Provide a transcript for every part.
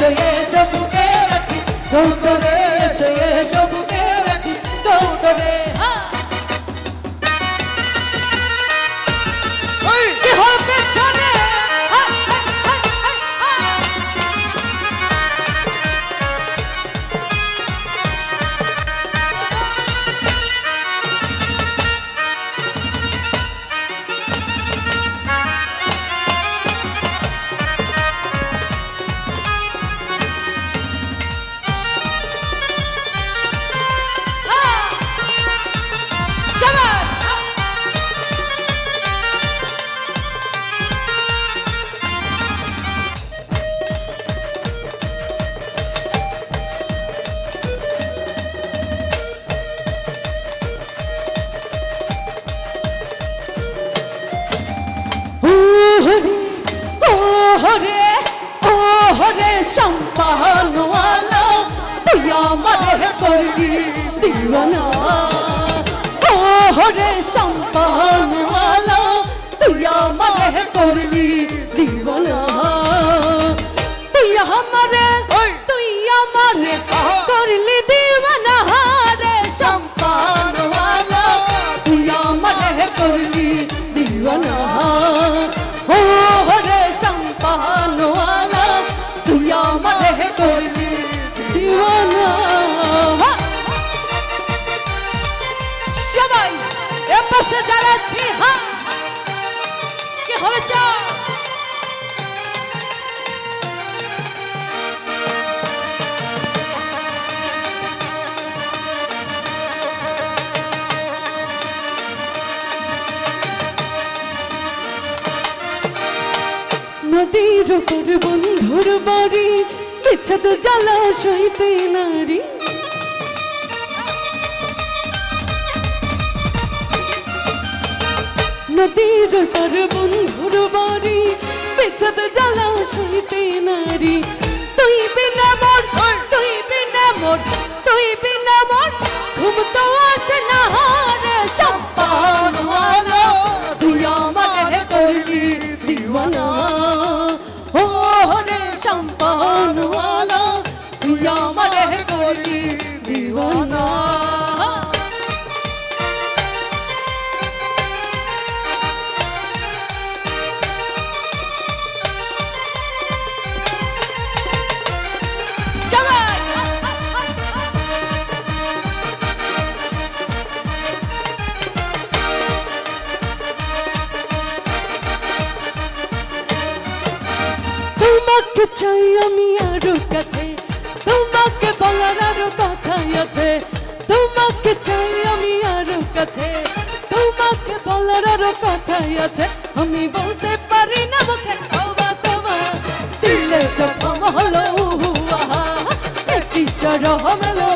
এসো এসো বুকে রাখি দৌড়ে এসো এসো বুকে রাখি দৌড়ে কি হল পেছনে সম্পানওয়ালা তুই আমারে করলি দিওয়ানা ও রে সম্পানওয়ালা তুই আমারে করলি দিওয়ানা তুই আমারে করলি দিওয়ানা রে সম্পানওয়ালা তুই আমারে করলি দিওয়ানা ও রে সম্পানওয়ালা তুই আমারে করলি দিওয়ানা সবাই এ পাশে যারা আছি হ্যাঁ কি হয়েছে নদীর উপর বন্ধুর বাড়ি বিচ্ছেদ জ্বালা সইতে নারী নদীর উপর বন্ধুর বাড়ি বিচ্ছেদ জ্বালা সইতে নারী তুই বিনা মোর ঘুম তো আসে না রে সম্পানওয়ালা তুই আমারে করলি দিওয়ানা ও রে সম্পানওয়ালা তুই আমারে করলি দিওয়ানা তোমাকে চাই আমি আরো কাছে তোমাকে বলার আরো কথাই আছে তোমাকে চাই আমি আরো কাছে তোমাকে বলার আরো কথাই আছে আমি বলতে পারি না মুখে তওবা তওবা দিলে জখম হলো আহা কিশোর হলো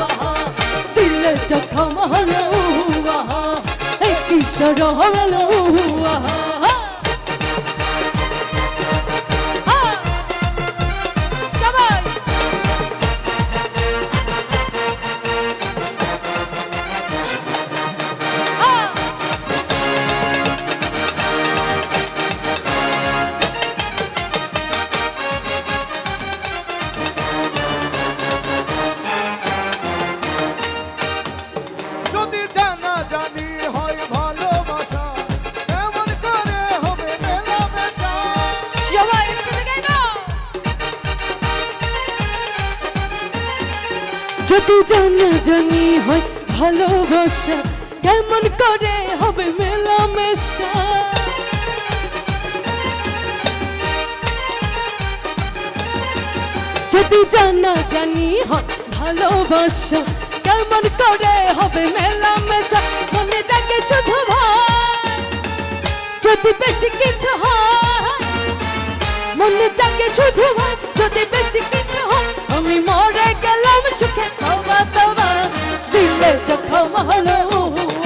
আহা দিলে জখম হলো আহা কিশোর হলো আহা যদি জানা জানি হয় ভালোবাসা কেমন করে হবে মেলামেশা যদি জানা জানি হয় ভালোবাসা কেমন করে হবে মেলামেশা মনে জাগে শুধু ভয় যদি বেশি কিছু হয় মনে জাগে শুধু ভয় যদি বেশি কিছু হয় আমি মরে গেলাম সুখে তওবা তওবা দিলে জখম হলো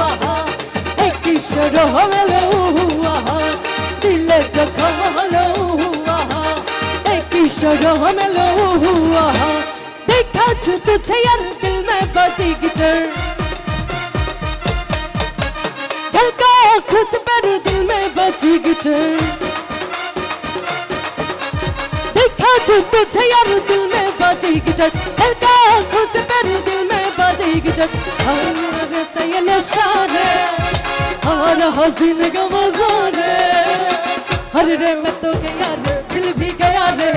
আহা কিশোর হলো আহা দিলে জখম হলো আহা किशोर हमें हुआ देखा छू तुझे यार दिल में बजी गिटार झलका खुश पर दिल में बजी गिटार देखा आशिक तुझे यार दिल में बाजे गिटार दिल का आंखों से तेरे दिल में बाजे गिटार हर मेरे से ये नशा है हर हसीन का मजा है हर रे मैं तो गया रे दिल भी गया रे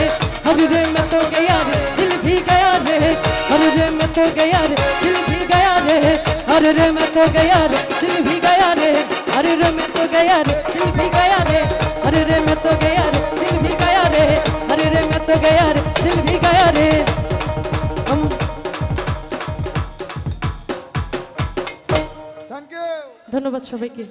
हर रे मैं तो गया रे दिल भी गया रे हर रे मैं तो गया रे दिल भी गया रे हर रे मैं तो गया रे दिल भी गया रे हर रे मैं तो गया रे दिल भी गया रे हर रे मैं तो गया रे दिल भी गया रे हर रे मैं तो गया रे दिल भी गया रे থ্যাংক ইউ। ধন্যবাদ সবাইকে।